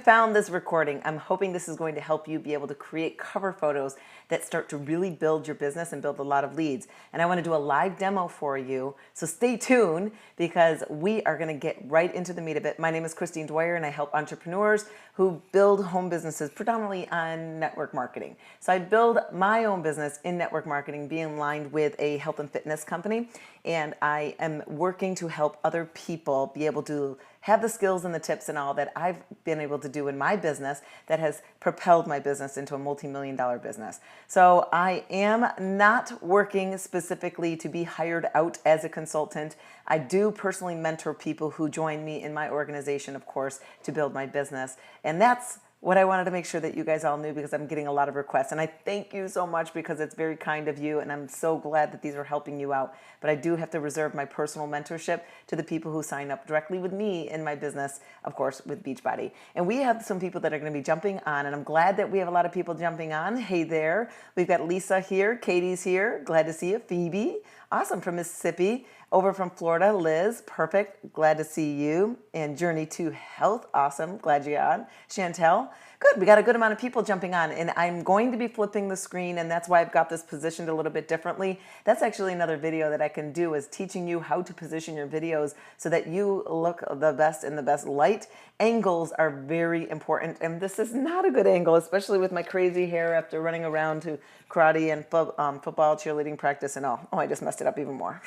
Found this recording. I'm hoping this is going to help you be able to create cover photos that start to really build your business and build a lot of leads. And I want to do a live demo for you. So stay tuned because we are going to get right into the meat of it. My name is Dwyer and I help entrepreneurs who build home businesses predominantly on network marketing. So I build my own business in network marketing, being aligned with a health and fitness company. And I am working to help other people be able to have the skills and the tips and all that I've been able to do in my business that has propelled my business into a multi-million-dollar business. So I am not working specifically to be hired out as a consultant. I do personally mentor people who join me in my organization, of course, to build my business. And that's what I wanted to make sure that you guys all knew, because I'm getting a lot of requests. And I thank you so much because it's very kind of you. And I'm so glad that these are helping you out. But I do have to reserve my personal mentorship to the people who sign up directly with me in my business, of course, with Beachbody. And we have some people that are going to be jumping on. And I'm glad that we have a lot of people jumping on. Hey there. We've got Lisa here. Katie's here. Glad to see you. Phoebe. Awesome. From Mississippi. Over from Florida, Liz, perfect, glad to see you. And Journey to Health, awesome, glad you're on. Chantel, good, we got a good amount of people jumping on, and I'm going to be flipping the screen, and that's why I've got this positioned a little bit differently. That's actually another video that I can do, is teaching you how to position your videos so that you look the best in the best light. Angles are very important, and this is not a good angle, especially with my crazy hair after running around to karate and football, cheerleading practice and all. Oh, I just messed it up even more.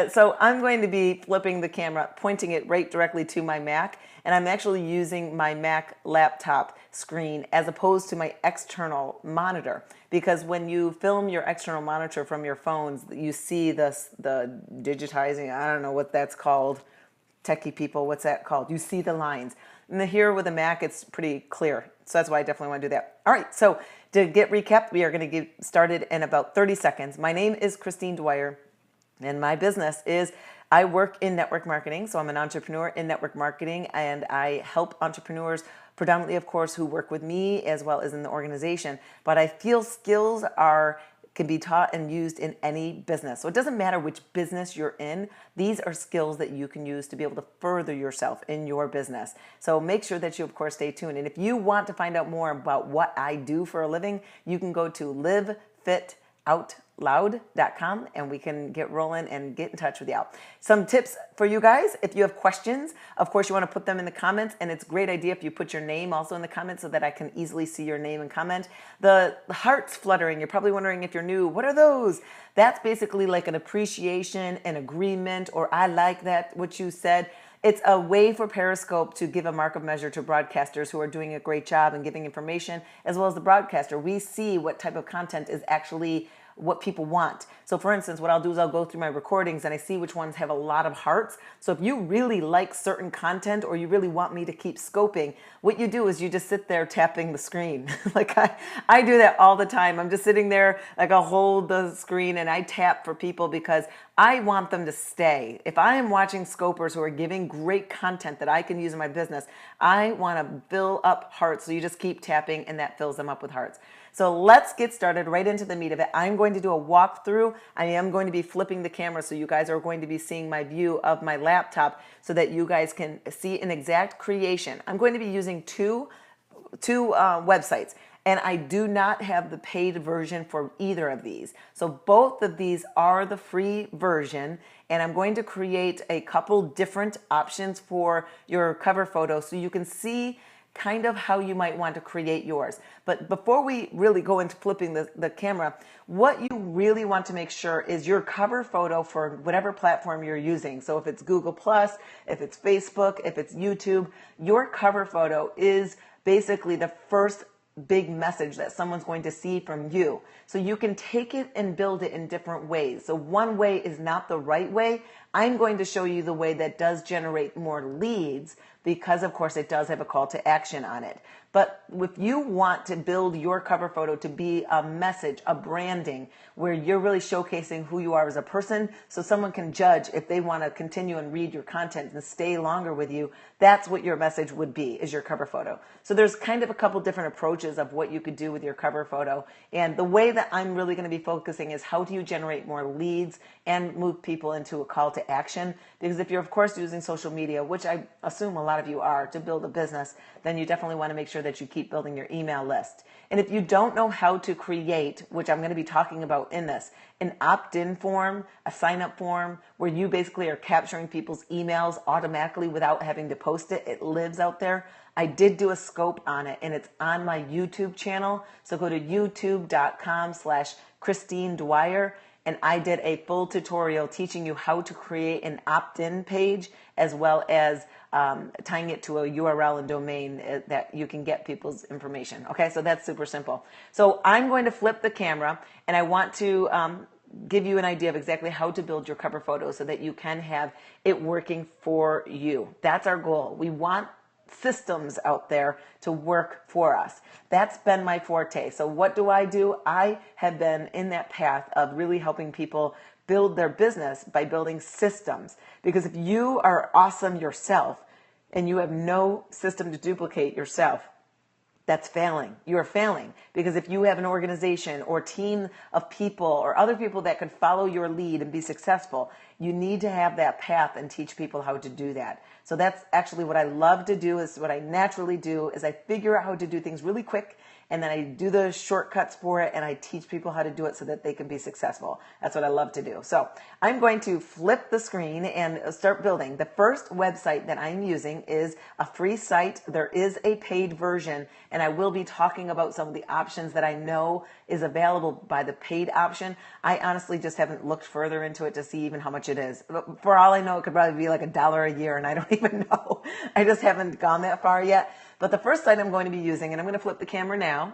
So I'm going to be flipping the camera, pointing it right directly to my Mac, and I'm actually using my Mac laptop screen as opposed to my external monitor, because when you film your external monitor from your phones, you see the digitizing, I don't know what that's called, techie people, what's that called? You see the lines. And here with a Mac, it's pretty clear. So that's why I definitely want to do that. All right, so to get recapped, we are going to get started in about 30 seconds. My name is Dwyer. And my business is, I work in network marketing, so I'm an entrepreneur in network marketing, and I help entrepreneurs, predominantly, of course, who work with me as well as in the organization. But I feel skills can be taught and used in any business. So it doesn't matter which business you're in, these are skills that you can use to be able to further yourself in your business. So make sure that you, of course, stay tuned. And if you want to find out more about what I do for a living, you can go to livefitoutloud.com and we can get rolling and get in touch with you. Some tips for you guys: if you have questions, of course you want to put them in the comments, and it's a great idea if you put your name also in the comments so that I can easily see your name and comment. The hearts fluttering, you're probably wondering if you're new, what are those? That's basically like an appreciation, an agreement, or I like that, what you said. It's a way for Periscope to give a mark of measure to broadcasters who are doing a great job and giving information, as well as the broadcaster. We see what type of content is actually what people want. So for instance, what I'll do is I'll go through my recordings and I see which ones have a lot of hearts. So if you really like certain content or you really want me to keep scoping, what you do is you just sit there tapping the screen. Like I do that all the time. I'm just sitting there, like I'll hold the screen and I tap for people because I want them to stay. If I am watching scopers who are giving great content that I can use in my business, I want to fill up hearts. So you just keep tapping and that fills them up with hearts. So let's get started right into the meat of it. I'm going to do a walkthrough. I am going to be flipping the camera, so you guys are going to be seeing my view of my laptop so that you guys can see an exact creation. I'm going to be using two websites, and I do not have the paid version for either of these. So both of these are the free version, and I'm going to create a couple different options for your cover photo so you can see kind of how you might want to create yours. But before we really go into flipping the camera, what you really want to make sure is your cover photo for whatever platform you're using. So if it's Google+, if it's Facebook, if it's YouTube, your cover photo is basically the first big message that someone's going to see from you. So you can take it and build it in different ways. So one way is not the right way. I'm going to show you the way that does generate more leads, because of course it does have a call to action on it. But if you want to build your cover photo to be a message, a branding, where you're really showcasing who you are as a person, so someone can judge if they want to continue and read your content and stay longer with you, that's what your message would be, is your cover photo. So there's kind of a couple different approaches of what you could do with your cover photo. And the way that I'm really going to be focusing is how do you generate more leads and move people into a call to action? Because if you're, of course, using social media, which I assume a lot lot of you are, to build a business, then you definitely want to make sure that you keep building your email list. And if you don't know how to create, which I'm going to be talking about in this, an opt-in form, a sign-up form, where you basically are capturing people's emails automatically without having to post it, it lives out there. I did do a scope on it, and it's on my YouTube channel. So go to youtube.com/Christine Dwyer, and I did a full tutorial teaching you how to create an opt-in page, as well as tying it to a URL and domain that you can get people's information. Okay, so that's super simple. So I'm going to flip the camera, and I want to give you an idea of exactly how to build your cover photo so that you can have it working for you. That's our goal. We want systems out there to work for us. That's been my forte. So what do? I have been in that path of really helping people build their business by building systems. Because if you are awesome yourself and you have no system to duplicate yourself, that's failing. You're failing. Because if you have an organization or team of people or other people that could follow your lead and be successful, you need to have that path and teach people how to do that. So that's actually what I love to do, is what I naturally do, is I figure out how to do things really quick, and then I do the shortcuts for it, and I teach people how to do it so that they can be successful. That's what I love to do. So I'm going to flip the screen and start building. The first website that I'm using is a free site. There is a paid version, and I will be talking about some of the options that I know is available by the paid option. I honestly just haven't looked further into it to see even how much it is. For all I know, it could probably be like $1 a year, and I don't even know. I just haven't gone that far yet. But the first site I'm going to be using, and I'm going to flip the camera now.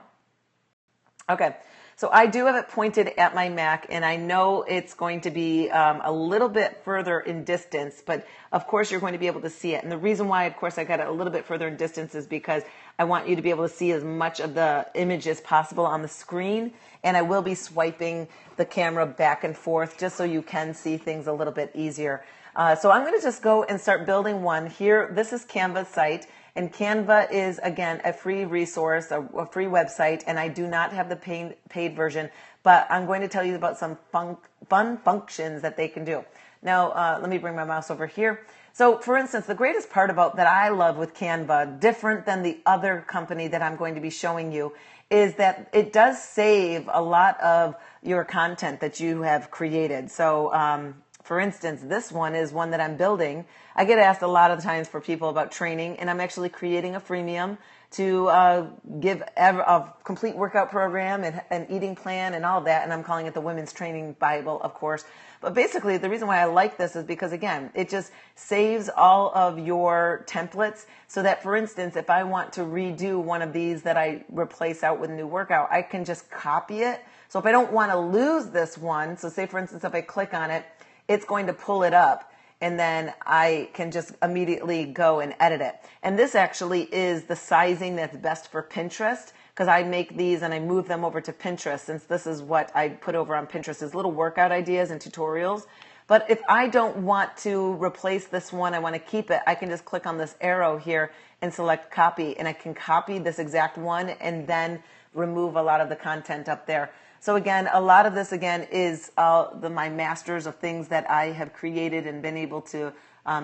Okay, so I do have it pointed at my Mac, and I know it's going to be a little bit further in distance, but of course you're going to be able to see it. And the reason why, of course, I got it a little bit further in distance is because I want you to be able to see as much of the image as possible on the screen, and I will be swiping the camera back and forth just so you can see things a little bit easier. So I'm going to just go and start building one here. This is Canva's site. And Canva is, again, a free resource, a free website, and I do not have the paid version, but I'm going to tell you about some fun functions that they can do. Now, let me bring my mouse over here. So, for instance, the greatest part about that I love with Canva, different than the other company that I'm going to be showing you, is that it does save a lot of your content that you have created. So, for instance, this one is one that I'm building. I get asked a lot of times for people about training, and I'm actually creating a freemium to give a complete workout program and an eating plan and all of that, and I'm calling it the Women's Training Bible, of course. But basically, the reason why I like this is because, again, it just saves all of your templates so that, for instance, if I want to redo one of these that I replace out with a new workout, I can just copy it. So if I don't want to lose this one, so say, for instance, if I click on it, it's going to pull it up, and then I can just immediately go and edit it. And this actually is the sizing that's best for Pinterest, because I make these and I move them over to Pinterest, since this is what I put over on Pinterest, is little workout ideas and tutorials. But if I don't want to replace this one, I want to keep it, I can just click on this arrow here and select copy, and I can copy this exact one and then remove a lot of the content up there. So again, a lot of this, again, is my masters of things that I have created and been able to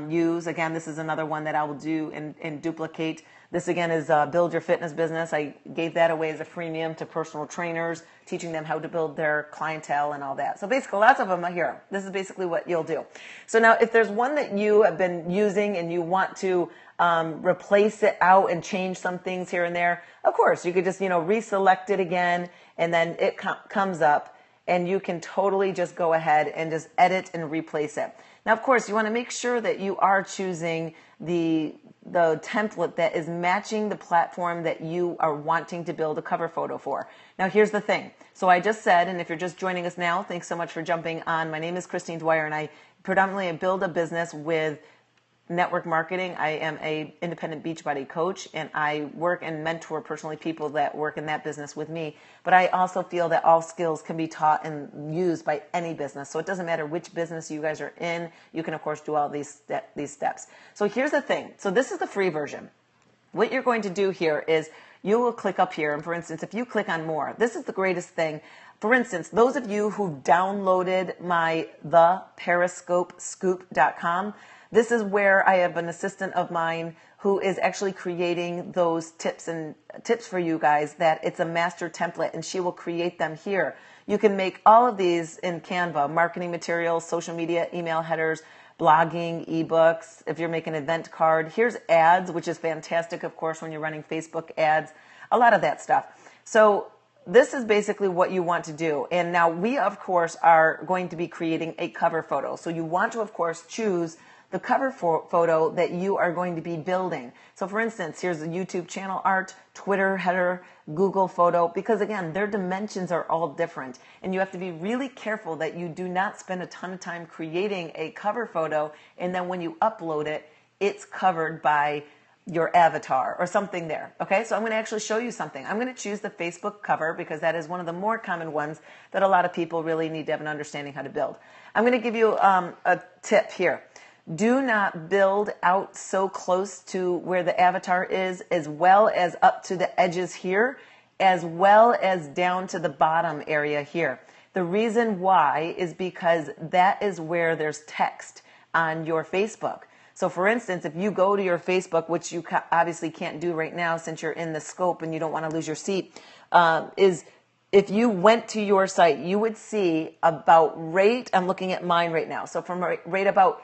use. Again, this is another one that I will do and duplicate. This, again, is Build Your Fitness Business. I gave that away as a freemium to personal trainers, teaching them how to build their clientele and all that. So basically, lots of them are here. This is basically what you'll do. So now, if there's one that you have been using and you want to replace it out and change some things here and there, of course, you could just, reselect it again, and then it comes up, and you can totally just go ahead and just edit and replace it. Now, of course, you want to make sure that you are choosing the template that is matching the platform that you are wanting to build a cover photo for. Now, here's the thing. So I just said, and if you're just joining us now, thanks so much for jumping on. My name is Christine Dwyer, and I predominantly build a business with network marketing. I am an independent Beachbody coach, and I work and mentor personally people that work in that business with me. But I also feel that all skills can be taught and used by any business. So it doesn't matter which business you guys are in. You can, of course, do all these steps. So here's the thing. So this is the free version. What you're going to do here is you will click up here. And for instance, if you click on more, this is the greatest thing. For instance, those of you who downloaded my theperiscopescoop.com, this is where I have an assistant of mine who is actually creating those tips for you guys, that it's a master template, and she will create them here. You can make all of these in Canva: marketing materials, social media, email headers, blogging, ebooks. If you're making an event card, here's ads, which is fantastic, of course, when you're running Facebook ads, a lot of that stuff. So this is basically what you want to do. And now we, of course, are going to be creating a cover photo. So you want to, of course, choose the cover photo that you are going to be building. So for instance, here's the YouTube channel art, Twitter header, Google photo, because again, their dimensions are all different. And you have to be really careful that you do not spend a ton of time creating a cover photo, and then when you upload it, it's covered by your avatar or something there. Okay, so I'm going to actually show you something. I'm going to choose the Facebook cover because that is one of the more common ones that a lot of people really need to have an understanding how to build. I'm going to give you a tip here. Do not build out so close to where the avatar is, as well as up to the edges here, as well as down to the bottom area here. The reason why is because that is where there's text on your Facebook. So for instance, if you go to your Facebook, which you obviously can't do right now since you're in the scope and you don't want to lose your seat, is if you went to your site, you would see about I'm looking at mine right now. So from right about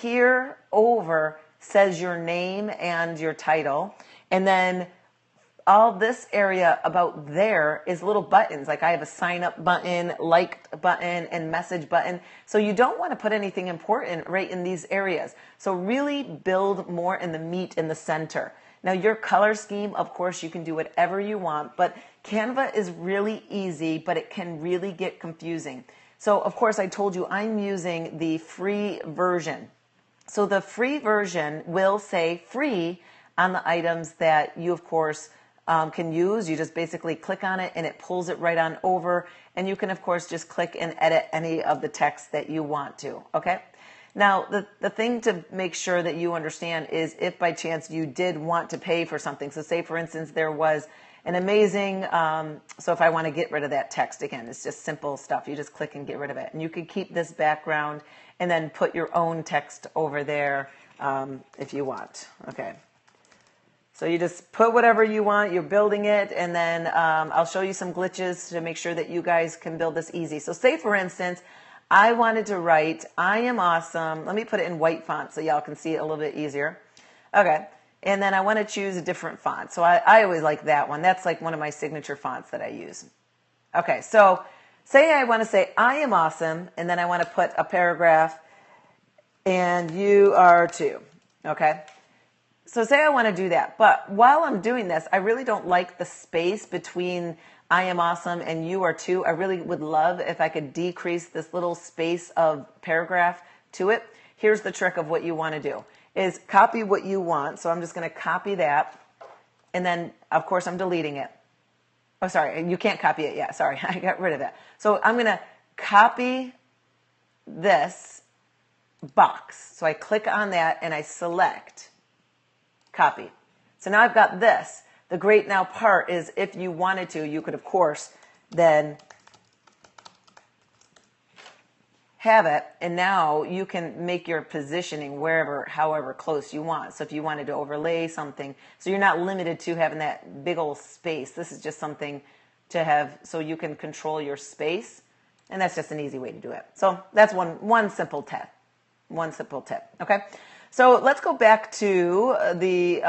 here over says your name and your title. And then all this area about there is little buttons. Like I have a sign up button, liked button, and message button. So you don't want to put anything important right in these areas. So really build more in the meat in the center. Now your color scheme, of course, you can do whatever you want, but Canva is really easy, but it can really get confusing. So of course I told you I'm using the free version. So the free version will say free on the items that you, of course, can use. You just basically click on it and it pulls it right on over. And you can, of course, just click and edit any of the text that you want to. Okay. Now, the thing to make sure that you understand is if by chance you did want to pay for something. So say, for instance, there was an amazing, so if I want to get rid of that text, again, it's just simple stuff. You just click and get rid of it. And you can keep this background and then put your own text over there if you want. Okay. So you just put whatever you want, you're building it, and then I'll show you some glitches to make sure that you guys can build this easy. So say, for instance, I wanted to write, I am awesome. Let me put it in white font so y'all can see it a little bit easier. Okay. And then I want to choose a different font. So I always like that one. That's like one of my signature fonts that I use. Okay, so say I want to say, I am awesome, and then I want to put a paragraph, and you are too. Okay? So say I want to do that. But while I'm doing this, I really don't like the space between I am awesome and you are too. I really would love if I could decrease this little space of paragraph to it. Here's the trick of what you want to do. Is copy what you want. So I'm just going to copy that. And then, of course, I'm deleting it. Oh, sorry. You can't copy it yet. Sorry. I got rid of that. So I'm going to copy this box. So I click on that and I select copy. So now I've got this. The great now part is if you wanted to, you could, of course, then have it, and now you can make your positioning wherever, however close you want. So if you wanted to overlay something, so you're not limited to having that big old space. This is just something to have so you can control your space, and that's just an easy way to do it. So that's one simple tip. One simple tip. Okay. So let's go back to the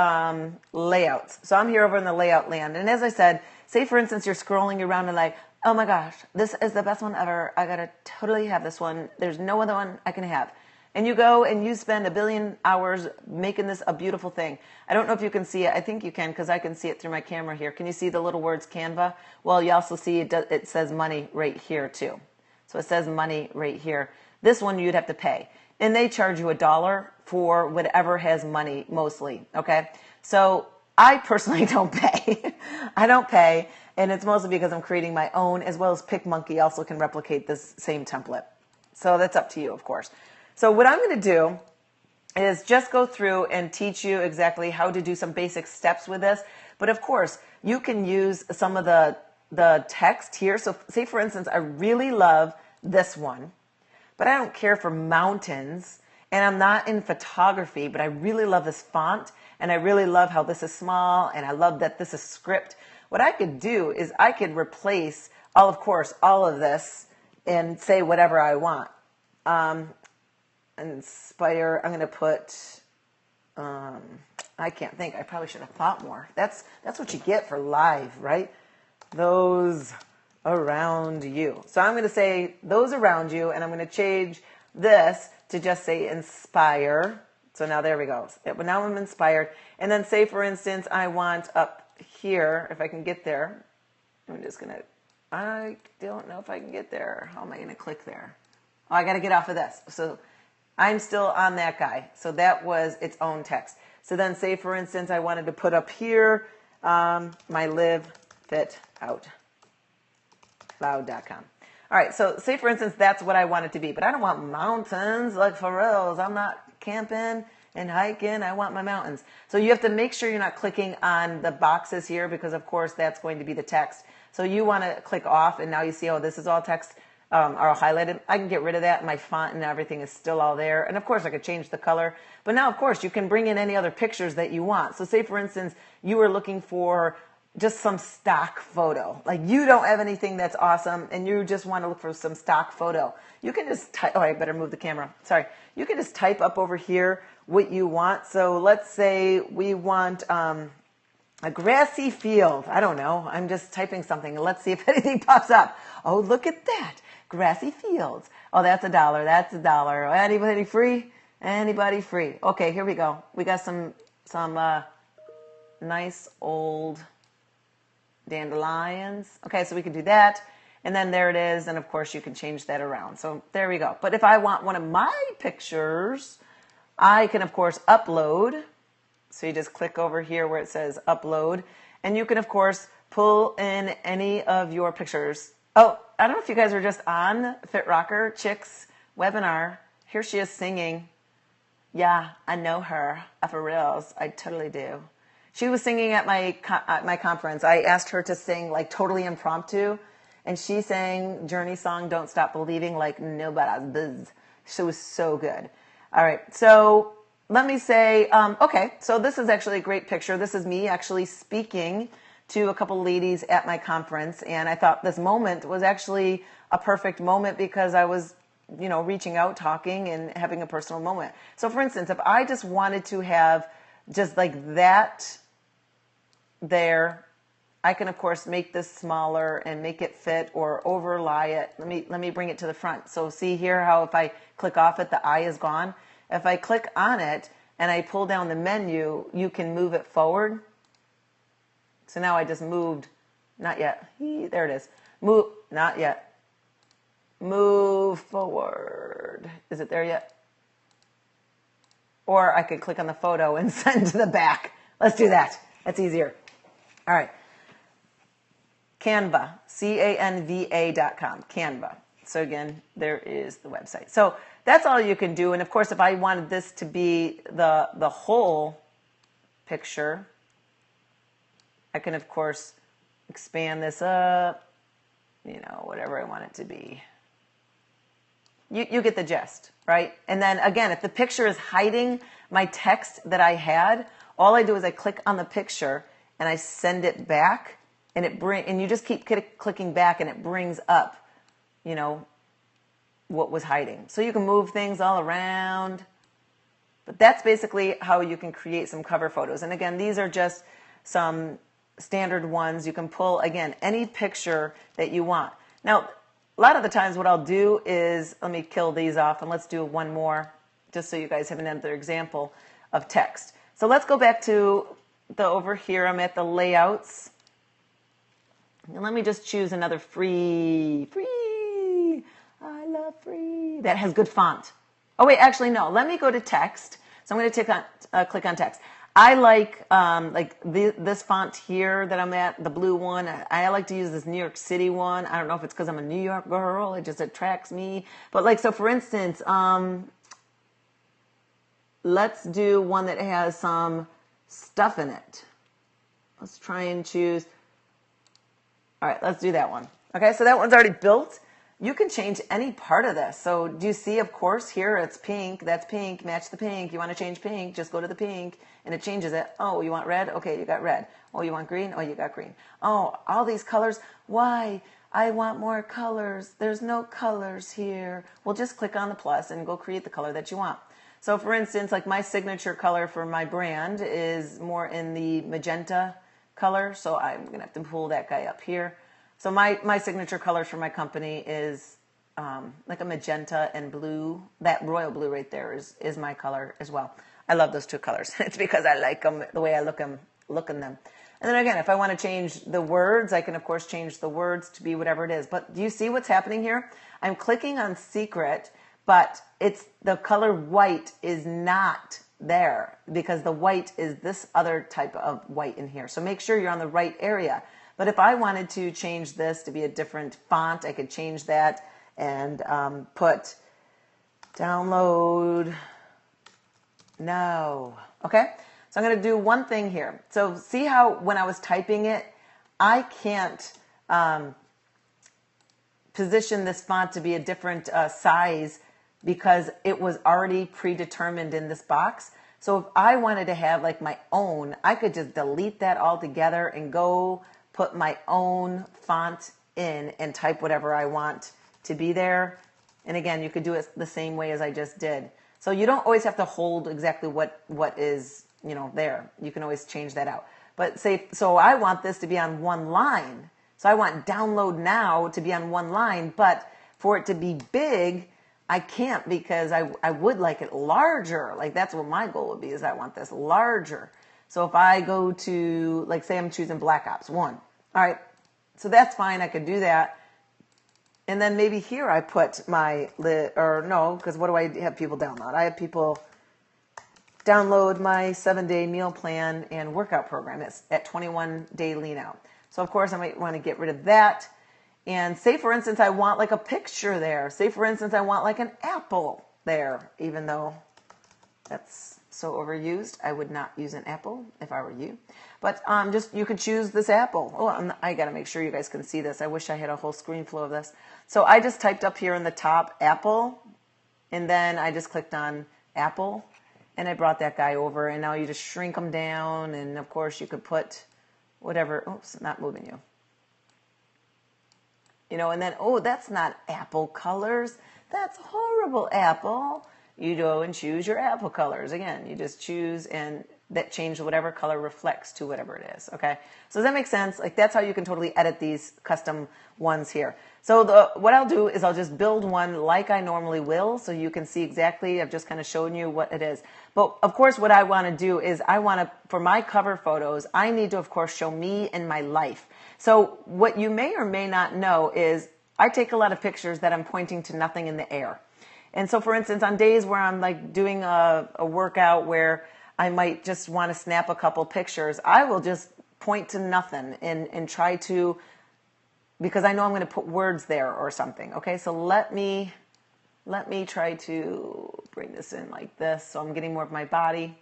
layouts. So I'm here over in the layout land, and as I said, say for instance you're scrolling around and like, oh my gosh, this is the best one ever. I gotta totally have this one. There's no other one I can have. And you go and you spend 1 billion hours making this a beautiful thing. I don't know if you can see it. I think you can because I can see it through my camera here. Can you see the little words Canva? Well, you also see it says money right here too. So it says money right here. This one you'd have to pay. And they charge you $1 for whatever has money mostly. Okay. So I personally don't pay. I don't pay. And it's mostly because I'm creating my own, as well as PicMonkey also can replicate this same template. So that's up to you, of course. So what I'm going to do is just go through and teach you exactly how to do some basic steps with this. But of course, you can use some of the text here. So say, for instance, I really love this one, but I don't care for mountains And I'm not in photography, but I really love this font, and I really love how this is small, and I love that this is script. What I could do is I could replace of course, all of this and say whatever I want. Inspire, I'm going to put, I can't think. I probably should have thought more. That's what you get for live, right? Those around you. So I'm going to say those around you, and I'm going to change this to just say inspire. So now there we go. But now I'm inspired. And then say, for instance, I want up here, if I can get there. I'm just going to, I don't know if I can get there. How am I going to click there? Oh, I got to get off of this. So I'm still on that guy. So that was its own text. So then say, for instance, I wanted to put up here my live fit out loud.com. All right, so say, for instance, that's what I want it to be. But I don't want mountains like for reals. I'm not camping and hiking. I want my mountains. So you have to make sure you're not clicking on the boxes here because, of course, that's going to be the text. So you want to click off, and now you see, oh, this is all text or highlighted. I can get rid of that. My font and everything is still all there. And, of course, I could change the color. But now, of course, you can bring in any other pictures that you want. So say, for instance, you were looking for just some stock photo. Like you don't have anything that's awesome and you just want to look for some stock photo. You can just type, oh, I better move the camera. Sorry. You can just type up over here what you want. So let's say we want a grassy field. I don't know. I'm just typing something. Let's see if anything pops up. Oh, look at that. Grassy fields. Oh, that's $1. That's $1. Anybody free? Anybody free? Okay, here we go. We got some nice old dandelions. Okay, so we can do that. And then there it is. And of course you can change that around. So there we go. But if I want one of my pictures, I can of course upload. So you just click over here where it says upload. And you can of course pull in any of your pictures. Oh, I don't know if you guys were just on Fit Rocker Chick's webinar. Here she is singing. Yeah, I know her. For reals. I totally do. She was singing at my conference. I asked her to sing like totally impromptu, and she sang Journey song "Don't Stop Believing" like nobody's biz. She was so good. All right, so let me say, okay, so this is actually a great picture. This is me actually speaking to a couple ladies at my conference, and I thought this moment was actually a perfect moment because I was, you know, reaching out, talking, and having a personal moment. So, for instance, if I just wanted to have just like that there, I can of course make this smaller and make it fit or overlay it. Let me bring it to the front. So see here how if I click off it, the eye is gone. If I click on it and I pull down the menu, you can move it forward. So now I just moved, not yet. There it is. Move, not yet. Move forward. Is it there yet? Or I could click on the photo and send to the back. Let's do that. That's easier. All right. Canva, Canva.com, Canva. So again, there is the website. So that's all you can do. And of course, if I wanted this to be the whole picture, I can of course expand this up, you know, whatever I want it to be. You get the gist, right? And then again, if the picture is hiding my text that I had, all I do is I click on the picture and I send it back, and and you just keep clicking back, and it brings up, you know, what was hiding. So you can move things all around, but that's basically how you can create some cover photos. And again, these are just some standard ones. You can pull again any picture that you want. Now, a lot of the times, what I'll do is let me kill these off, and let's do one more, just so you guys have another example of text. So let's go back to over here. I'm at the layouts. And let me just choose another free. I love free. That has good font. Oh, wait, actually, no. Let me go to text. So I'm going to click on text. I like this font here that I'm at, the blue one. I like to use this New York City one. I don't know if it's because I'm a New York girl. It just attracts me. But like, so for instance, let's do one that has some stuff in it. Let's try and choose. All right, let's do that one. Okay, so that one's already built. you can change any part of this. So do you see, of course, here it's pink, that's pink, match the pink. You want to change pink, just go to the pink and it changes it. Oh, you want red? Okay, you got red. Oh, you want green? Oh, you got green. Oh, all these colors. Why? I want more colors. There's no colors here. Well, just click on the plus and go create the color that you want. So for instance, like my signature color for my brand is more in the magenta color. So I'm going to have to pull that guy up here. So my signature color for my company is like a magenta and blue. That royal blue right there is my color as well. I love those two colors. It's because I like them, the way I look in them. And then again, if I want to change the words, I can of course change the words to be whatever it is. But do you see what's happening here? I'm clicking on secret, but it's the color white is not there because the white is this other type of white in here. So make sure you're on the right area. But if I wanted to change this to be a different font, I could change that and put download now. Okay? So I'm going to do one thing here. So see how when I was typing it, I can't position this font to be a different size because it was already predetermined in this box. So if I wanted to have like my own, I could just delete that altogether and go put my own font in and type whatever I want to be there. And again, you could do it the same way as I just did. So you don't always have to hold exactly what is, there. You can always change that out. But say, so I want this to be on one line. So I want download now to be on one line, but for it to be big, I can't because I would like it larger. Like that's what my goal would be is I want this larger. So if I go to, like say I'm choosing Black Ops 1. All right, so that's fine. I could do that. And then maybe here I put my, because what do I have people download? I have people download my 7-day meal plan and workout program. It's at 21-day lean out. So of course I might want to get rid of that. And say for instance, I want like a picture there. Say for instance, I want like an apple there, even though that's so overused. I would not use an apple if I were you. But just you could choose this apple. Oh, I got to make sure you guys can see this. I wish I had a whole screen flow of this. So I just typed up here in the top apple, and then I just clicked on apple, and I brought that guy over. And now you just shrink them down, and of course you could put whatever. Oops, not moving you. And then, oh, that's not apple colors. That's horrible apple. You go and choose your apple colors. Again, you just choose and that change whatever color reflects to whatever it is. Okay. So does that make sense? Like that's how you can totally edit these custom ones here. So what I'll do is I'll just build one like I normally will. So you can see exactly, I've just kind of shown you what it is. But of course, what I want to do is for my cover photos, I need to, of course, show me and my life. So what you may or may not know is I take a lot of pictures that I'm pointing to nothing in the air. And so, for instance, on days where I'm like doing a workout where I might just want to snap a couple pictures, I will just point to nothing and try to, because I know I'm going to put words there or something. Okay, so let me try to bring this in like this so I'm getting more of my body.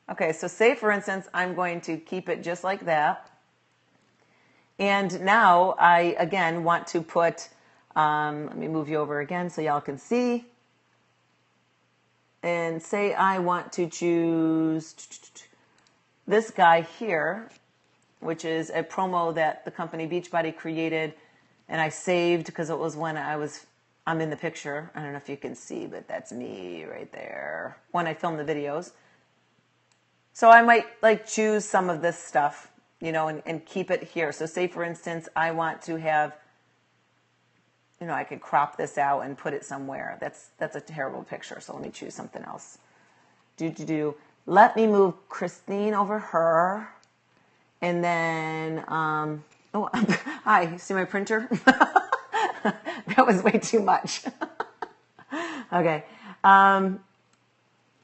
Okay, so say, for instance, I'm going to keep it just like that. And now I, again, want to put, let me move you over again so y'all can see. And say I want to choose this guy here, which is a promo that the company Beachbody created, and I saved because it was when I'm in the picture. I don't know if you can see, but that's me right there when I filmed the videos. So I might like choose some of this stuff, and keep it here. So say, for instance, I want to have, I could crop this out and put it somewhere. That's a terrible picture. So let me choose something else. Let me move Christine over her. And then, hi, see my printer? That was way too much. Okay. All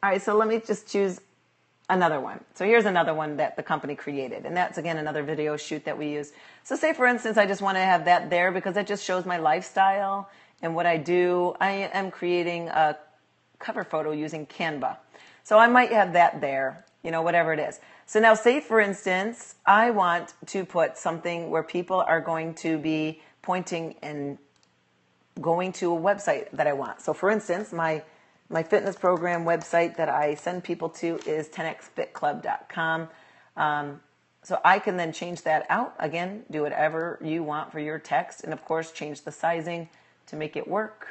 right, so let me just choose another one. So here's another one that the company created. And that's, again, another video shoot that we use. So say, for instance, I just want to have that there because it just shows my lifestyle and what I do. I am creating a cover photo using Canva. So I might have that there, whatever it is. So now say, for instance, I want to put something where people are going to be pointing and going to a website that I want. So for instance, my fitness program website that I send people to is 10xfitclub.com. So I can then change that out. Again, do whatever you want for your text. And of course, change the sizing to make it work.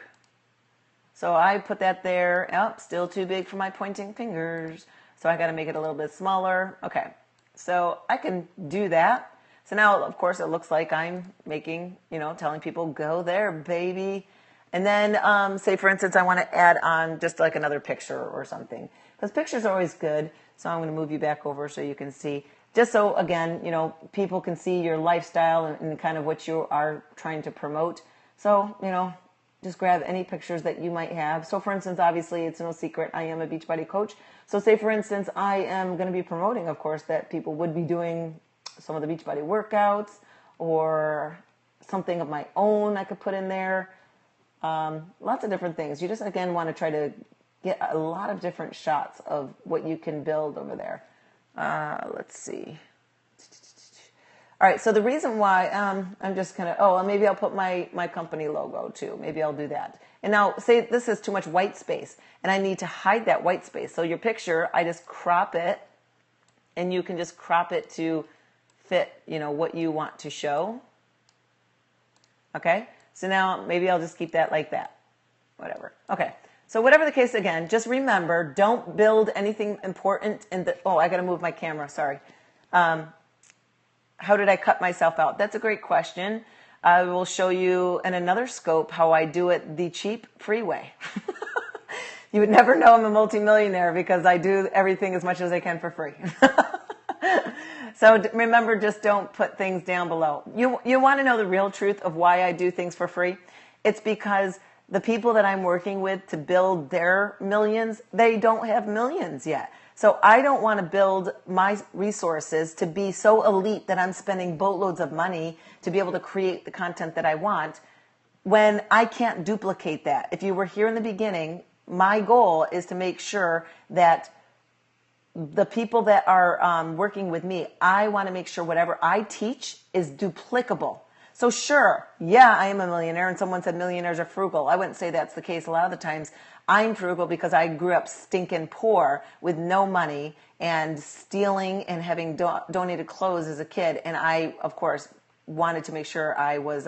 So I put that there. Oh, still too big for my pointing fingers. So I got to make it a little bit smaller. Okay. So I can do that. So now, of course, it looks like I'm making, telling people, go there, baby. And then say, for instance, I want to add on just like another picture or something. Because pictures are always good. So I'm going to move you back over so you can see. Just so, again, people can see your lifestyle and kind of what you are trying to promote. So, just grab any pictures that you might have. So, for instance, obviously, it's no secret, I am a Beachbody coach. So, say, for instance, I am going to be promoting, of course, that people would be doing some of the Beachbody workouts or something of my own I could put in there. Lots of different things. You just, again, want to try to get a lot of different shots of what you can build over there. Let's see. All right, so the reason why I'm just kind of, maybe I'll put my company logo too. Maybe I'll do that. And now say this is too much white space and I need to hide that white space. So your picture, I just crop it and you can just crop it to fit, what you want to show. Okay, so now maybe I'll just keep that like that. Whatever. Okay. So whatever the case, again, just remember, don't build anything important in the, I got to move my camera, sorry. How did I cut myself out? That's a great question. I will show you in another scope how I do it the cheap, free way. You would never know I'm a multimillionaire because I do everything as much as I can for free. So remember, just don't put things down below. You want to know the real truth of why I do things for free? It's because the people that I'm working with to build their millions, they don't have millions yet. So I don't want to build my resources to be so elite that I'm spending boatloads of money to be able to create the content that I want when I can't duplicate that. If you were here in the beginning, my goal is to make sure that the people that are working with me, I want to make sure whatever I teach is duplicable. So sure, yeah, I am a millionaire, and someone said millionaires are frugal. I wouldn't say that's the case. A lot of the times I'm frugal because I grew up stinking poor with no money and stealing and having donated clothes as a kid. And I, of course, wanted to make sure I was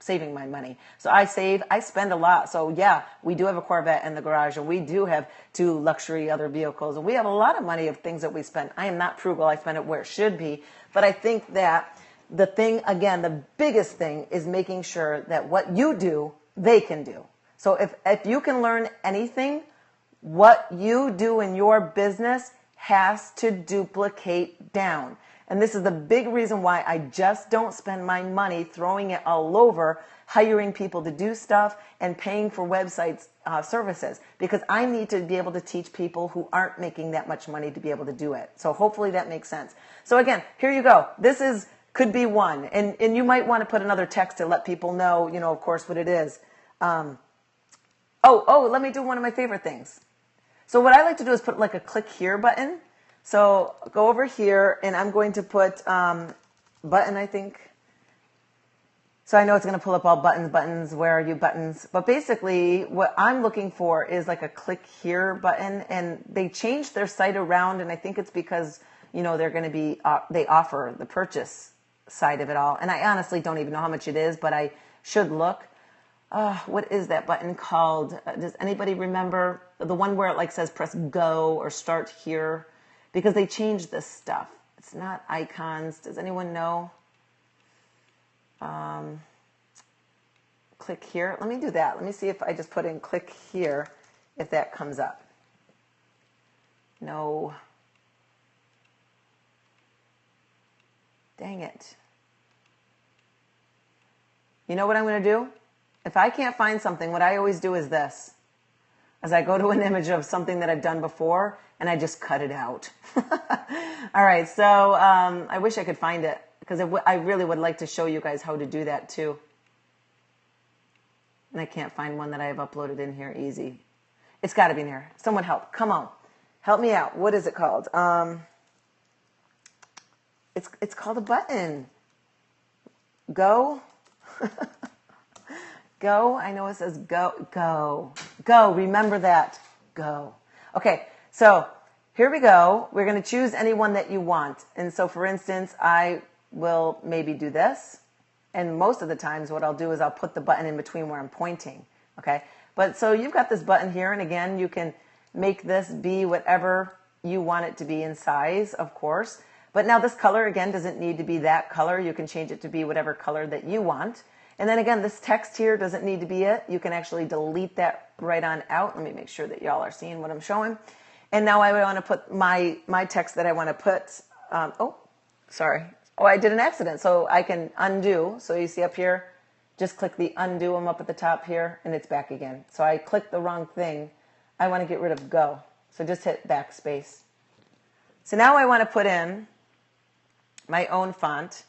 saving my money. So I save, I spend a lot. So yeah, we do have a Corvette in the garage, and we do have 2 luxury other vehicles, and we have a lot of money of things that we spend. I am not frugal. I spend it where it should be. But I think that the thing, again, the biggest thing is making sure that what you do, they can do. So if you can learn anything, what you do in your business has to duplicate down. And this is the big reason why I just don't spend my money throwing it all over, hiring people to do stuff and paying for websites, services, because I need to be able to teach people who aren't making that much money to be able to do it. So hopefully that makes sense. So again, here you go. This could be one. And you might want to put another text to let people know, of course, what it is. Let me do one of my favorite things. So what I like to do is put like a click here button. So go over here and I'm going to put button, I think. So I know it's going to pull up all buttons. Where are you buttons? But basically what I'm looking for is like a click here button, and they changed their site around. And I think it's because, they're going to be, they offer the purchase side of it all. And I honestly don't even know how much it is, but I should look. What is that button called? Does anybody remember the one where it like says press go or start here? Because they changed this stuff. It's not icons. Does anyone know? Click here. Let me do that. Let me see if I just put in click here, if that comes up. No. Dang it. You know what I'm going to do? If I can't find something, what I always do is this. As I go to an image of something that I've done before, and I just cut it out. All right, so I wish I could find it, because I really would like to show you guys how to do that too. And I can't find one that I have uploaded in here easy. It's got to be in here. Someone help. Come on. Help me out. What is it called? It's called a button. Go. Go. I know it says go, go, go. Remember that. Go. Okay, so here we go. We're going to choose any one that you want. And so, for instance, I will maybe do this. And most of the times what I'll do is I'll put the button in between where I'm pointing. Okay, but so you've got this button here. And again, you can make this be whatever you want it to be in size, of course. But now this color, again, doesn't need to be that color. You can change it to be whatever color that you want. And then again, this text here doesn't need to be it. You can actually delete that right on out. Let me make sure that y'all are seeing what I'm showing. And now I want to put my text that I want to put. Oh, sorry. Oh, I did an accident. So I can undo. So you see up here, just click the undo. I'm up at the top here, and it's back again. So I clicked the wrong thing. I want to get rid of go. So just hit backspace. So now I want to put in my own font.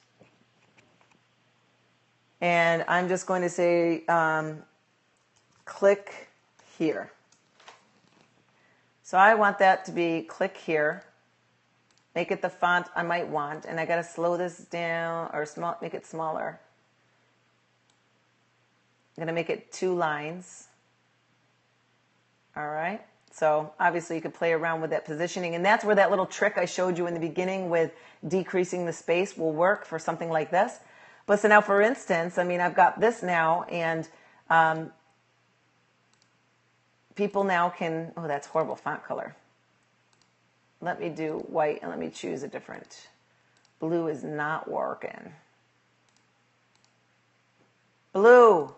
And I'm just going to say, click here. So I want that to be click here. Make it the font I might want. And I got to slow this down or make it smaller. I'm going to make it 2 lines. All right. So obviously you could play around with that positioning. And that's where that little trick I showed you in the beginning with decreasing the space will work for something like this. But so now, for instance, I mean, I've got this now, and people now can, oh, that's horrible font color. Let me do white, and let me choose a different. Blue is not working. Blue.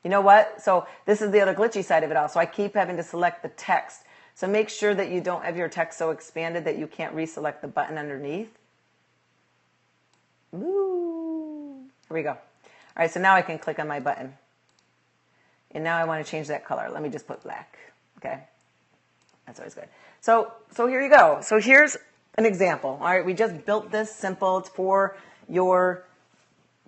You know what? So this is the other glitchy side of it all. So I keep having to select the text. So make sure that you don't have your text so expanded that you can't reselect the button underneath. Ooh. Here we go. All right, so now I can click on my button. And now I want to change that color. Let me just put black. Okay. That's always good. So here you go. So here's an example. All right, we just built this simple. It's for your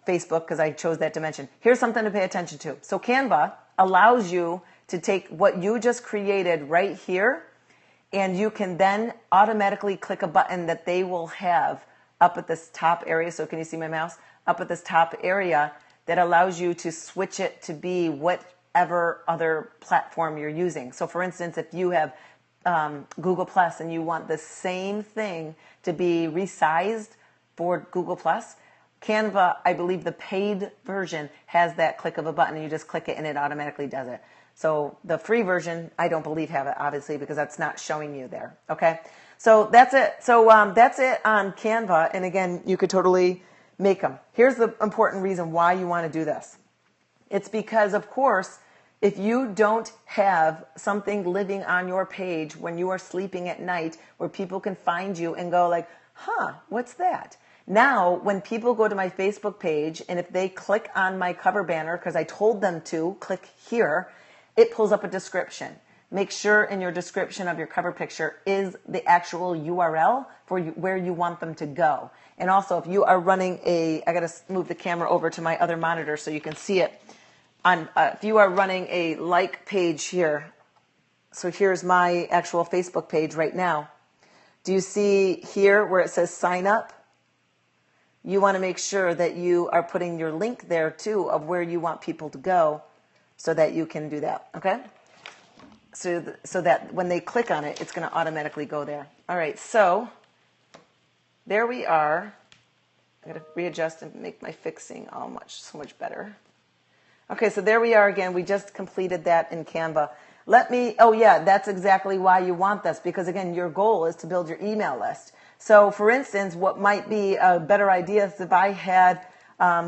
Facebook because I chose that dimension. Here's something to pay attention to. So Canva allows you to take what you just created right here, and you can then automatically click a button that they will have up at this top area. So can you see my mouse? Up at this top area that allows you to switch it to be whatever other platform you're using. So for instance, if you have Google Plus and you want the same thing to be resized for Google Plus, Canva, I believe the paid version has that click of a button, and you just click it and it automatically does it. So the free version, I don't believe have it, obviously, because that's not showing you there. Okay, so that's it. So that's it on Canva. And again, you could totally make them. Here's the important reason why you want to do this. It's because, of course, if you don't have something living on your page when you are sleeping at night where people can find you and go like, huh, what's that? Now, when people go to my Facebook page and if they click on my cover banner, because I told them to click here, it pulls up a description. Make sure in your description of your cover picture is the actual URL for where you want them to go. And also, if you are running I got to move the camera over to my other monitor so you can see it. If you are running a like page here, so here's my actual Facebook page right now. Do you see here where it says sign up? You want to make sure that you are putting your link there too of where you want people to go so that you can do that, okay? So that when they click on it, it's going to automatically go there. All right, so there we are. I got to readjust and make my fixing so much better. Okay, so there we are again. We just completed that in Canva. Oh yeah, that's exactly why you want this, because again, your goal is to build your email list. So for instance, what might be a better idea is if I had,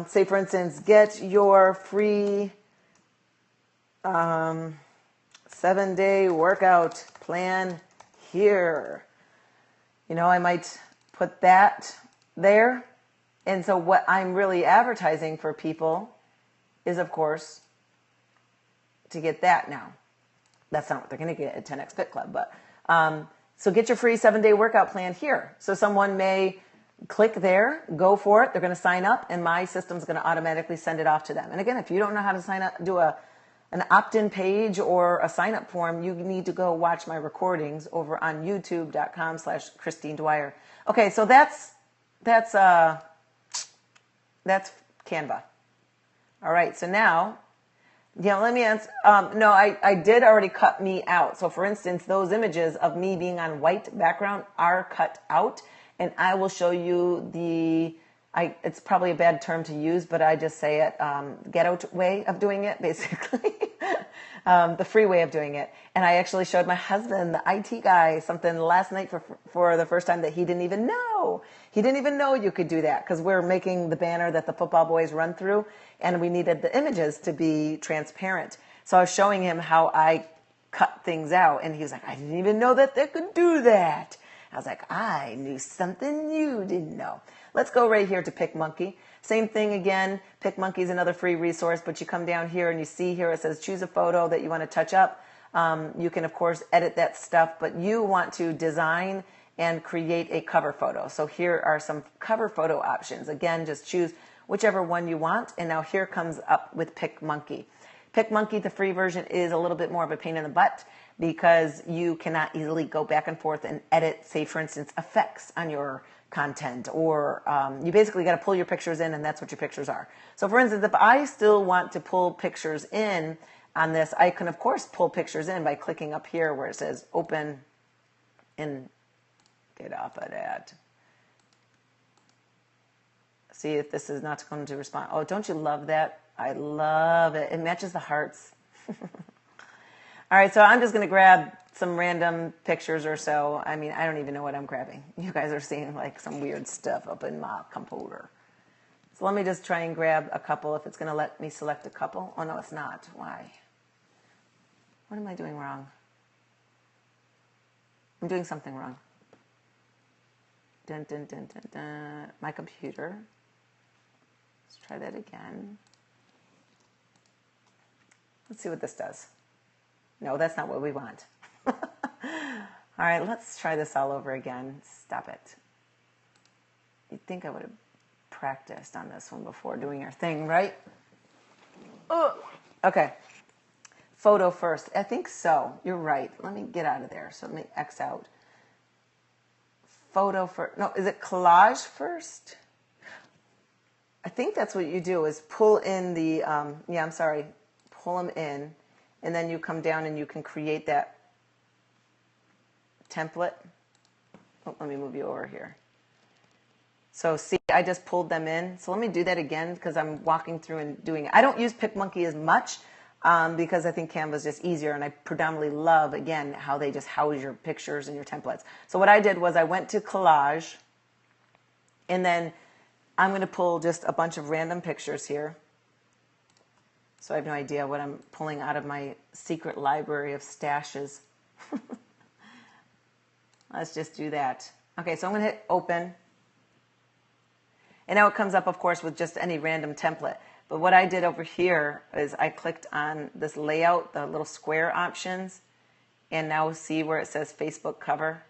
say for instance, get your free 7-day workout plan here. You know, I might put that there. And so what I'm really advertising for people is, of course, to get that now. That's not what they're going to get at 10X Fit Club. But so get your free 7-day workout plan here. So someone may click there, go for it. They're going to sign up, and my system's going to automatically send it off to them. And again, if you don't know how to sign up, do an opt-in page or a sign-up form, you need to go watch my recordings over on youtube.com/Christine Dwyer. Okay, so that's Canva. All right, so now, yeah, let me answer. No, I did already cut me out. So for instance, those images of me being on white background are cut out, and I will show you it's probably a bad term to use, but I just say it, ghetto way of doing it, basically. The free way of doing it. And I actually showed my husband, the IT guy, something last night for the first time that he didn't even know. He didn't even know you could do that because we're making the banner that the football boys run through, and we needed the images to be transparent. So I was showing him how I cut things out, and he was like, I didn't even know that they could do that. I was like, I knew something you didn't know. Let's go right here to PicMonkey. Same thing again. PicMonkey is another free resource, but you come down here and you see here it says choose a photo that you want to touch up. You can, of course, edit that stuff, but you want to design and create a cover photo. So here are some cover photo options. Again, just choose whichever one you want. And now here comes up with PicMonkey. PicMonkey, the free version, is a little bit more of a pain in the butt because you cannot easily go back and forth and edit, say, for instance, effects on your content, or you basically got to pull your pictures in, and that's what your pictures are. So for instance, if I still want to pull pictures in on this, I can, of course, pull pictures in by clicking up here where it says open and get off of that. See if this is not going to respond. Oh, don't you love that? I love it. It matches the hearts. All right, so I'm just going to grab some random pictures or so. I mean, I don't even know what I'm grabbing. You guys are seeing like some weird stuff up in my computer. So let me just try and grab a couple if it's going to let me select a couple. Oh, no, it's not. Why? What am I doing wrong? I'm doing something wrong. Dun, dun, dun, dun, dun. My computer. Let's try that again. Let's see what this does. No, that's not what we want. All right, let's try this all over again. Stop it. You'd think I would have practiced on this one before doing our thing, right? Oh, okay. Photo first. I think so. You're right. Let me get out of there. So let me X out. Photo first. No, is it collage first? I think that's what you do is pull in the, pull them in, and then you come down and you can create that template. Oh, let me move you over here. So see, I just pulled them in. So let me do that again because I'm walking through and doing it. I don't use PicMonkey as much because I think Canva is just easier, and I predominantly love, again, how they just house your pictures and your templates. So what I did was I went to collage, and then I'm going to pull just a bunch of random pictures here. So I have no idea what I'm pulling out of my secret library of stashes. Let's just do that. Okay, so I'm going to hit open. And now it comes up, of course, with just any random template. But what I did over here is I clicked on this layout, the little square options, and now see where it says Facebook cover.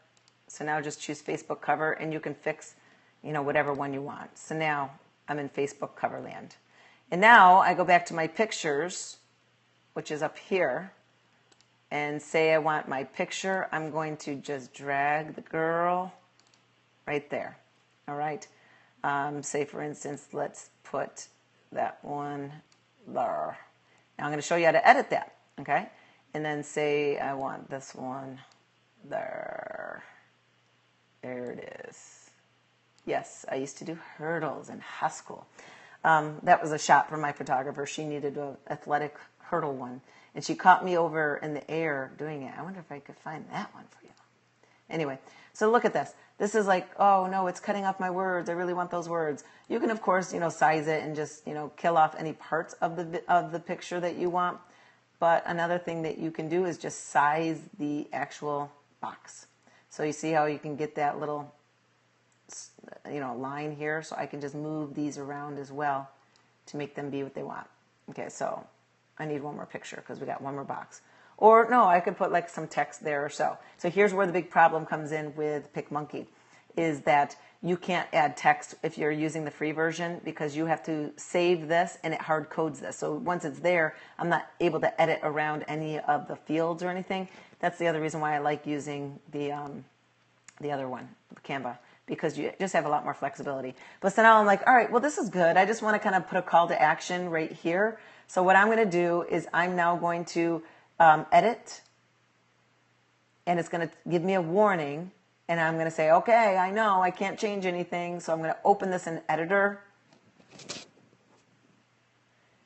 So now just choose Facebook cover, and you can fix, whatever one you want. So now I'm in Facebook cover land. And now I go back to my pictures, which is up here, and say I want my picture. I'm going to just drag the girl right there. All right. Say, for instance, let's put that one there. Now I'm going to show you how to edit that. Okay. And then say I want this one there. There it is. Yes, I used to do hurdles in high school. That was a shot from my photographer. She needed an athletic hurdle one, and she caught me over in the air doing it. I wonder if I could find that one for you. Anyway, so look at this. This is like, oh no, it's cutting off my words. I really want those words. You can, of course, size it and just, kill off any parts of the picture that you want. But another thing that you can do is just size the actual box. So you see how you can get that little line here, so I can just move these around as well to make them be what they want. Okay, so I need one more picture because we got one more box. Or no, I could put like some text there or so. So here's where the big problem comes in with PicMonkey, is that you can't add text if you're using the free version because you have to save this and it hard codes this. So once it's there, I'm not able to edit around any of the fields or anything. That's the other reason why I like using the other one, Canva, because you just have a lot more flexibility. But so now I'm like, all right, well, this is good. I just want to kind of put a call to action right here. So what I'm going to do is I'm now going to edit, and it's going to give me a warning, and I'm going to say, okay, I know I can't change anything, so I'm going to open this in editor.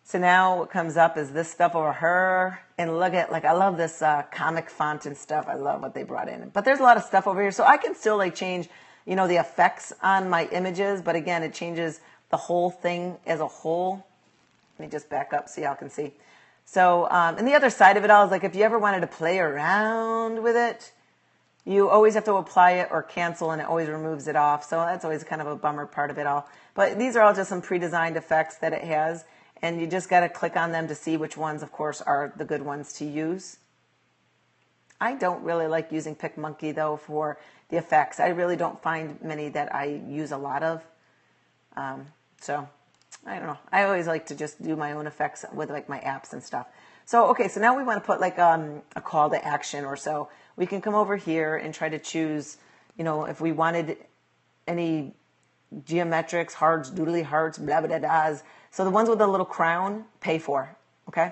So now what comes up is this stuff over here, and look at, like, I love this comic font and stuff. I love what they brought in, but there's a lot of stuff over here, so I can still like change, you know, the effects on my images, but again, it changes the whole thing as a whole. Let me just back up so y'all can see. So, and the other side of it all is like if you ever wanted to play around with it, you always have to apply it or cancel, and it always removes it off. So that's always kind of a bummer part of it all. But these are all just some pre-designed effects that it has, and you just got to click on them to see which ones, of course, are the good ones to use. I don't really like using PicMonkey, though, for the effects. I really don't find many that I use a lot of. So I don't know. I always like to just do my own effects with like my apps and stuff. So, okay, so now we want to put like a call to action or so. We can come over here and try to choose, you know, if we wanted any geometrics, hearts, doodly hearts, blah, blah, blah, blah. So the ones with the little crown, pay for, okay?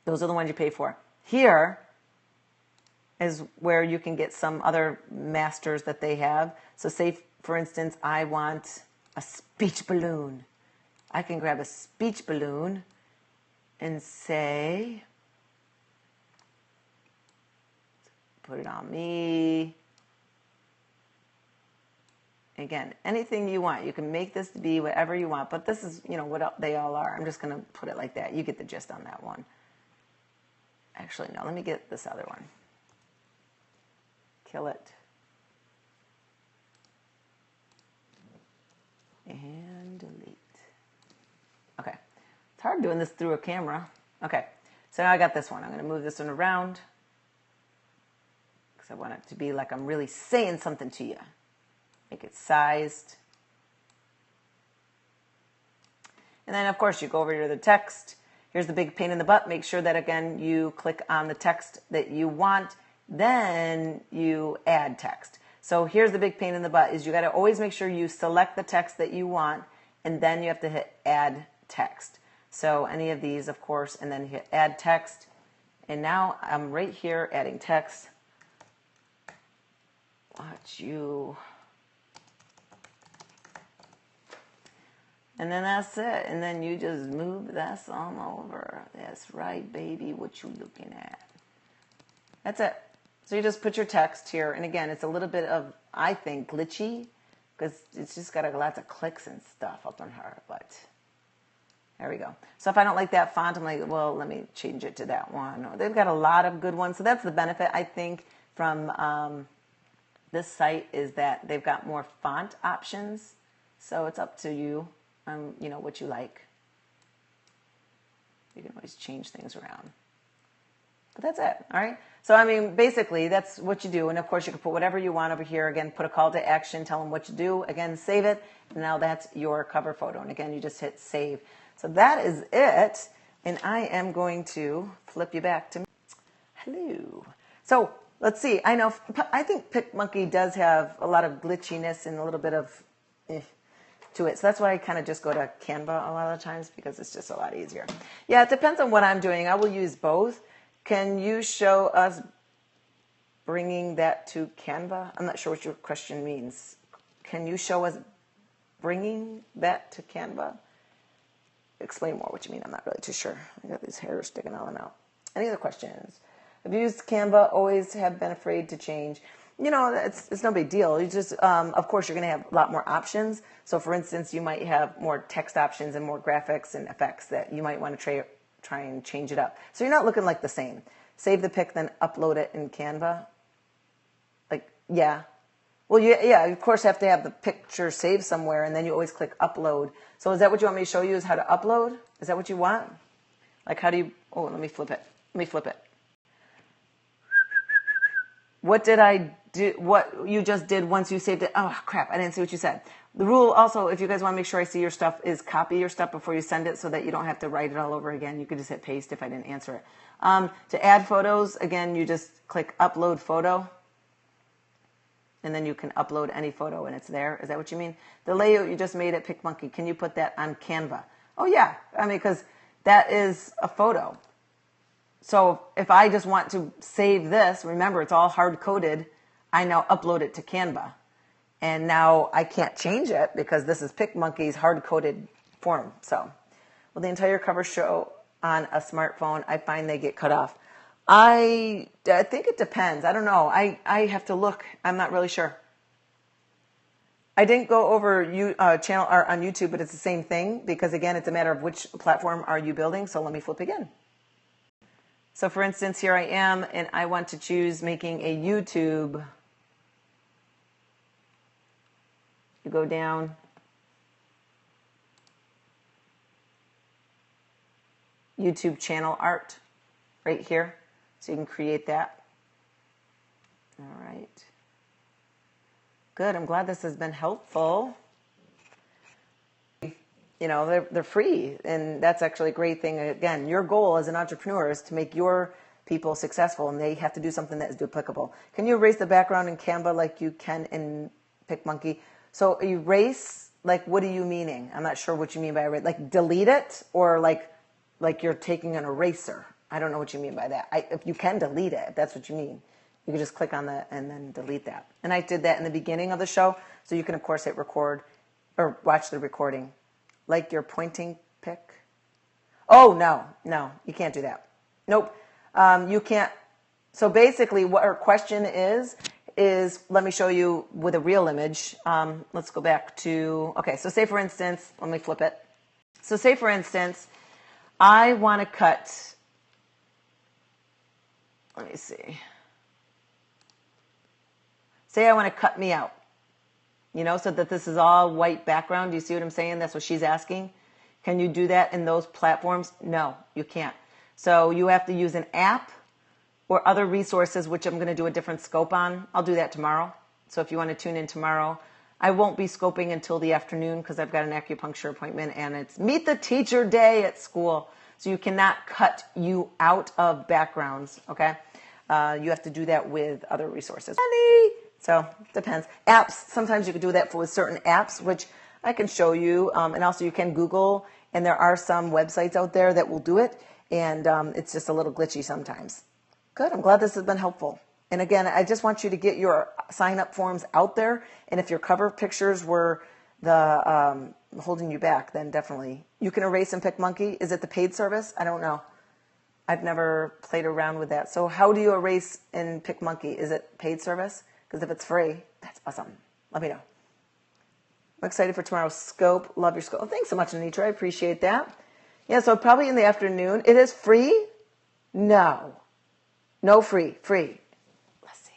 Those are the ones you pay for. Here is where you can get some other masters that they have. So say, for instance, I want a speech balloon. I can grab a speech balloon and say, put it on me. Again, anything you want. You can make this to be whatever you want, but this is, you know, what they all are. I'm just going to put it like that. You get the gist on that one. Actually, no, let me get this other one. Kill it. And delete. Okay. It's hard doing this through a camera. Okay. So now I got this one. I'm going to move this one around because I want it to be like I'm really saying something to you. Make it sized. And then, of course, you go over to the text. Here's the big pain in the butt. Make sure that, again, you click on the text that you want. Then you add text. So here's the big pain in the butt is you got to always make sure you select the text that you want, and then you have to hit add text. So any of these, of course, and then hit add text. And now I'm right here adding text. Watch you. And then that's it. And then you just move this on over. That's right, baby. What you looking at? That's it. So you just put your text here. And again, it's a little bit of, I think, glitchy because it's just got lots of clicks and stuff up on her. But there we go. So if I don't like that font, I'm like, well, let me change it to that one. They've got a lot of good ones. So that's the benefit, I think, from this site is that they've got more font options. So it's up to you. You know, what you like. You can always change things around. But that's it, all right? So, I mean, basically, that's what you do. And, of course, you can put whatever you want over here. Again, put a call to action, tell them what to do. Again, save it. And now that's your cover photo. And, again, you just hit save. So that is it. And I am going to flip you back to me. Hello. So, let's see. I think PicMonkey does have a lot of glitchiness and a little bit of to it. So that's why I kind of just go to Canva a lot of the times because it's just a lot easier. Yeah, it depends on what I'm doing. I will use both. Can you show us bringing that to Canva? I'm not sure what your question means. Can you show us bringing that to Canva? Explain more what you mean. I'm not really too sure. I got these hairs sticking all out. Any other questions? I've used Canva, always have been afraid to change. You know, it's no big deal. You just, of course, you're going to have a lot more options. So, for instance, you might have more text options and more graphics and effects that you might want to try and change it up. So you're not looking like the same. Save the pic, then upload it in Canva. Like, yeah. Well, yeah, you, of course, have to have the picture saved somewhere, and then you always click upload. So is that what you want me to show you is how to upload? Is that what you want? Like, how do you, oh, let me flip it. Let me flip it. What did I do? What you just did once you saved it? Oh, crap. I didn't see what you said. The rule also, if you guys want to make sure I see your stuff, is copy your stuff before you send it so that you don't have to write it all over again. You could just hit paste if I didn't answer it. To add photos, again, you just click upload photo. And then you can upload any photo and it's there. Is that what you mean? The layout you just made at PicMonkey, can you put that on Canva? Oh yeah, I mean, because that is a photo. So if I just want to save this, remember it's all hard-coded, I now upload it to Canva. And now I can't change it because this is PicMonkey's hard-coded form. So, will the entire cover show on a smartphone? I find they get cut off. I think it depends. I don't know. I have to look. I'm not really sure. I didn't go over channel art on YouTube, but it's the same thing because, again, it's a matter of which platform are you building. So let me flip again. So, for instance, here I am, and I want to choose making a YouTube. You go down. YouTube channel art right here. So you can create that. All right. Good. I'm glad this has been helpful. You know, they're free, and that's actually a great thing. Again, your goal as an entrepreneur is to make your people successful, and they have to do something that is duplicable. Can you erase the background in Canva like you can in PicMonkey? So erase, like, what are you meaning? I'm not sure what you mean by erase. Like delete it, or like you're taking an eraser. I don't know what you mean by that. If you can delete it, if that's what you mean, you can just click on that and then delete that. And I did that in the beginning of the show, so you can, of course, hit record or watch the recording. Like your pointing pic. Oh, no, you can't do that. Nope, you can't. So basically what our question is let me show you with a real image. Let's go back to, okay, so say for instance, let me flip it. So say for instance, I want to cut, let me see. Say I want to cut me out, you know, so that this is all white background. Do you see what I'm saying? That's what she's asking. Can you do that in those platforms? No, you can't. So you have to use an app or other resources, which I'm going to do a different scope on. I'll do that tomorrow. So if you want to tune in tomorrow, I won't be scoping until the afternoon because I've got an acupuncture appointment and it's Meet the Teacher Day at school. So you cannot cut you out of backgrounds, okay? You have to do that with other resources. So it depends. Apps, sometimes you can do that with certain apps, which I can show you. And also you can Google, and there are some websites out there that will do it. And it's just a little glitchy sometimes. Good, I'm glad this has been helpful. And again, I just want you to get your sign-up forms out there. And if your cover pictures were the holding you back, then definitely. You can erase in PicMonkey. Is it the paid service? I don't know. I've never played around with that. So how do you erase in PicMonkey? Is it paid service? Because if it's free, that's awesome. Let me know. I'm excited for tomorrow's scope. Love your scope. Oh, thanks so much, Anitra. I appreciate that. Yeah, so probably in the afternoon. It is free? No. No free. Free. Let's see.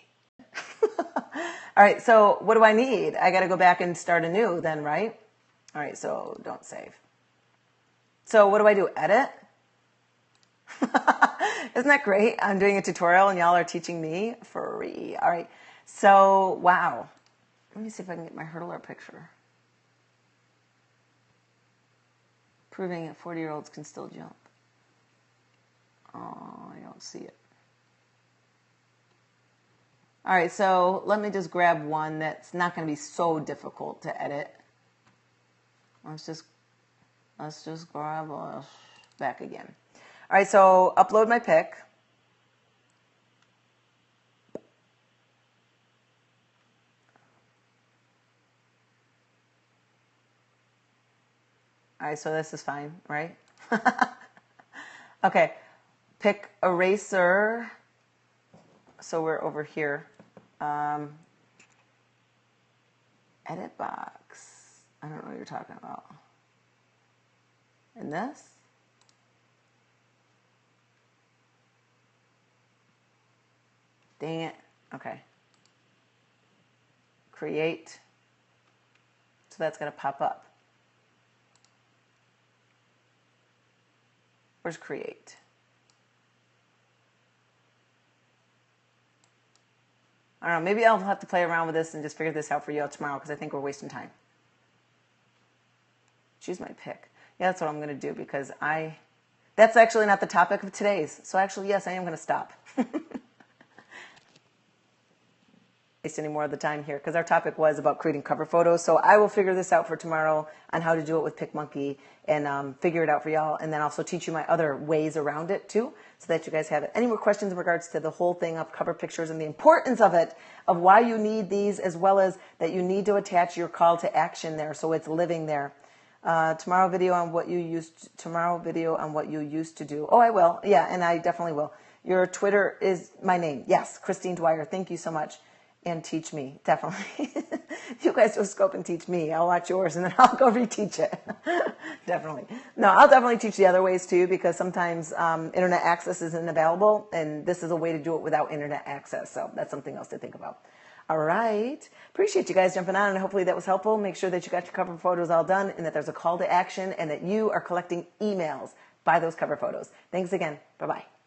All right, so what do I need? I got to go back and start anew then, right? All right, so don't save. So what do I do? Edit? Isn't that great? I'm doing a tutorial and y'all are teaching me free. All right. So, wow. Let me see if I can get my hurdler picture. Proving that 40-year-olds can still jump. Oh, I don't see it. All right, so let me just grab one that's not going to be so difficult to edit. Let's just grab us back again. All right, so upload my pic. All right, so this is fine, right? Okay, pick eraser. So we're over here. Edit box. I don't know what you're talking about. And this? Dang it. Okay. Create. So that's going to pop up. Where's create? I don't know. Maybe I'll have to play around with this and just figure this out for you tomorrow because I think we're wasting time. Choose my pick. Yeah, that's what I'm going to do because that's actually not the topic of today's. So actually, yes, I am going to stop. waste any more of the time here because our topic was about creating cover photos. So I will figure this out for tomorrow on how to do it with PicMonkey and figure it out for y'all, and then also teach you my other ways around it too, so that you guys have it. Any more questions in regards to the whole thing of cover pictures and the importance of it, of why you need these, as well as that you need to attach your call to action there so it's living there. Tomorrow video on what you used to do. Oh, I will. Yeah, and I definitely will. Your Twitter is my name. Yes, Christine Dwyer. Thank you so much. And teach me, definitely. You guys go scope and teach me. I'll watch yours and then I'll go reteach it. Definitely. No, I'll definitely teach the other ways too, because sometimes internet access isn't available, and this is a way to do it without internet access. So that's something else to think about. All right. Appreciate you guys jumping on, and hopefully that was helpful. Make sure that you got your cover photos all done and that there's a call to action and that you are collecting emails by those cover photos. Thanks again. Bye-bye.